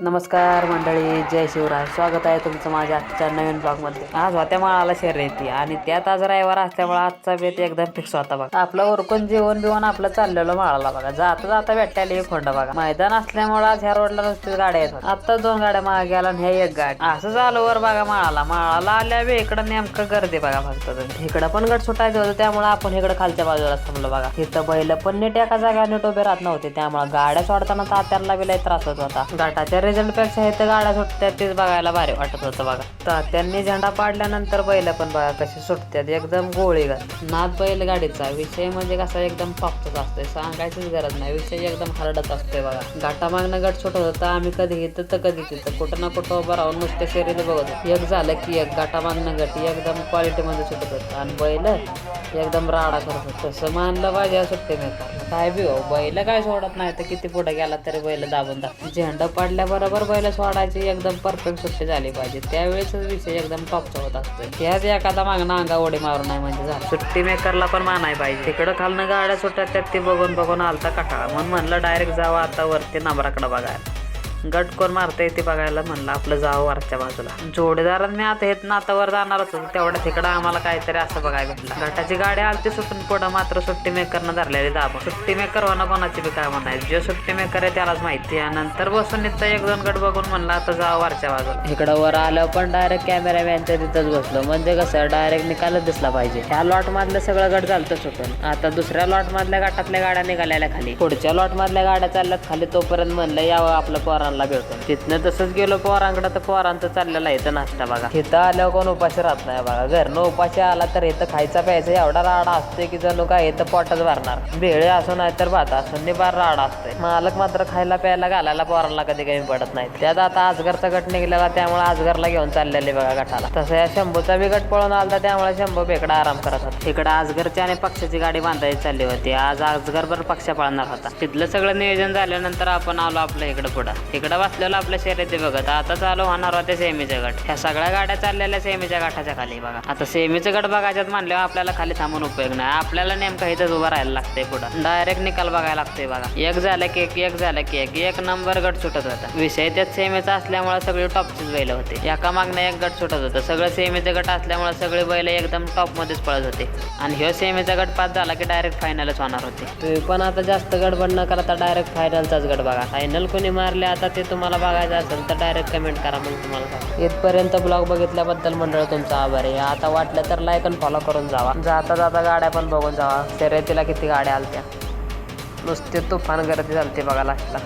नमस्कार मंडळी, जय शिवराय. स्वागत आहे तुमचं माझ्या आजच्या नवीन ब्लॉगमध्ये. आज होत्या माळाला शर्यती आणि त्यात आज रविवार असल्यामुळे आजचा बेत एकदम फिक्स होता बघा. आपलं उरकून जेवण बिवण आपलं चाललेलं माळाला बघा. जाता जाता भेटायला एक खोंड बघा. मैदान असल्यामुळे आज ह्या रोडला नुसतीच गाड्या येत होत्या. आता 2 गाड्या मागे गेला आणि हे एक गाडी. असं झालं वर बघा माळाला आल्या बी इकडं नेमकं गर्दी बघा. फक्त इकडं पण गट सुटायचं होतं त्यामुळे आपण इकडे खालच्या बाजूला थांबलो बघा. इथं बैल पण नीट एका जागा नीट उभे राहत नव्हते त्यामुळे गाड्या सोडताना तात्यांना बी लय त्रास होत होता. गटाच्या रिझल्ट पेक्षा इथं गाड्या सुटतात तेच बघायला भारी वाटत होतं बघा. तात्यांनी झेंडा पाडल्यानंतर बैल पण बघा कशी सुटतात एकदम गोळी घात. नाद बैलगाडीचा विषय म्हणजे कसा एकदम टॉपचाच असतोय, सांगायचीच गरज नाही. विषय एकदम हरडच असतोय बघा. गाठामागनं गट सुटत होता. आम्ही कधी इथं तर कधी तिथं कुठं ना कुठं उभं राहून नुसत्या शर्यती बघत होतो. एक झालं की एक गाठामागनं गट एकदम क्वालिटीमध्ये सुटत होतं आणि बैल एकदम राडा करत होत. तसं मानलं पाहिजे सुट्टी मेकर काय बी हो. बैल काय सोडत नाही तर किती पुढे गेला तरी बैल दाबून झेंडा पाडल्याबरोबर बैल सोडायची एकदम परफेक्ट सुट्टी झाली पाहिजे. त्यावेळेस विषय एकदम टॉपचा होत असतो. त्यात एखादा मागणं अंगा उडी मारू नाही म्हणजे झालं. सुट्टी मेकरला पण मानाय पाहिजे. तिकडं खालनं गाड्या सुटतात त्यात ती बघून आलता काटाळा म्हणून म्हणलं डायरेक्ट जावं आता वरती नंबराकडे बघायला. गट कोण मारता येते बघायला म्हणलं आपलं जावं वरच्या बाजूला. जोडीदारात मी आता हेत नातावर जाणारच होतो तेवढ्या तिकडं आम्हाला काहीतरी असं बघायला भेटलं. गटाची गाडी आलती सुटून पुढं मात्र सुट्टी मेकरनं धरलेली दाबा. सुट्टी मेकर होणं कोणाची बी काय म्हणायचं. जे सुट्टी मेकर आहे त्यालाच माहिती आहे. नंतर बसून इथं 1-2 गट बघून म्हणलं आता जावं वरच्या बाजूला. इकडं वर आलं पण डायरेक्ट कॅमेरामॅनच्या तिथंच बसलो म्हणजे कसं डायरेक्ट निकालच दिसला पाहिजे. ह्या लॉट मधलं सगळं गट चालतं सुटून. आता दुसऱ्या लॉट मधल्या गटातल्या गाड्या निघालेल्या खाली. पुढच्या लॉट मधल्या गाड्या चालल्यात खाली. तोपर्यंत म्हणलं यावं आपलं पोरांना भेटून. तिथनं तसंच गेलो पोरांकडे तर पोरांचं चाललेला इथं नाश्ता बघा. इथं आल्यावर कोण उपाशी राहत नाही बघा. घरनं उपाशी आला तर इथं खायचा प्यायचा एवढा राडा असतोय की जणू काय इथं पोटच भरणार. भेळे असो नाही तर भात असो निबार राडा असतोय. मालक मात्र खायला प्यायला घालायला पोरांना कधी काही पडत नाही. त्यात आता आजगरचा गट निघलेला त्यामुळे आजगरला घेऊन चाललेले बघा गटाला. तसं या शंभूचा बी गट पळून आलता त्यामुळे शंभू बेकडा आराम करत होता. इकडं आजगरची आणि पक्षाची गाडी बांधायची चालली होती. आज आजगरभर पक्ष पळणार होता. तिथलं सगळं नियोजन झाल्यानंतर आपण आलो आपलं इकडं पुढं. इकडं बसलेलं आपलं शर्यती बघत. आता चालू होणार होते सेमीचे गट. ह्या सगळ्या गाड्या चाललेल्या सेमीच्या गटाच्या खाली बघा. आता सेमीचं गट बघायच्यात म्हणल्यावर आपल्याला खाली थांबून उपयोग नाही. आपल्याला नेमकं इथंच उभं राहायला लागतंय. पुढं डायरेक्ट निकाल बघायला लागतोय बघा. एक झालं की एक झालं की एक नंबर गट सुटत होता. विषय त्यात सेमीचा असल्यामुळे सगळे टॉपचीच बैल होते. एका मागणं एक गट सुटत होतं. सगळं सेमीचं गट असल्यामुळे सगळे बैल एकदम टॉप मध्येच पळत होते. आणि ह्यो सेमीचा गट पास झाला की डायरेक्ट फायनलच होणार होते. तुम्ही पण आता जास्त गडबड न करता डायरेक्ट फायनलचाच गट बघा. फायनल कोणी मारले आता ते तुम्हाला बघायचं असेल तर डायरेक्ट कमेंट करा मग तुम्हाला सांग. इथपर्यंत ब्लॉग बघितल्याबद्दल मंडळ तुमचा आभार आहे. आता वाटलं तर लाईक आणि फॉलो करून जावा. जाता गाड्या पण बघून जावा. शर्यतीला किती गाड्या आलत्या. नुसते तुफान गर्दी झालती बघा लास्टला.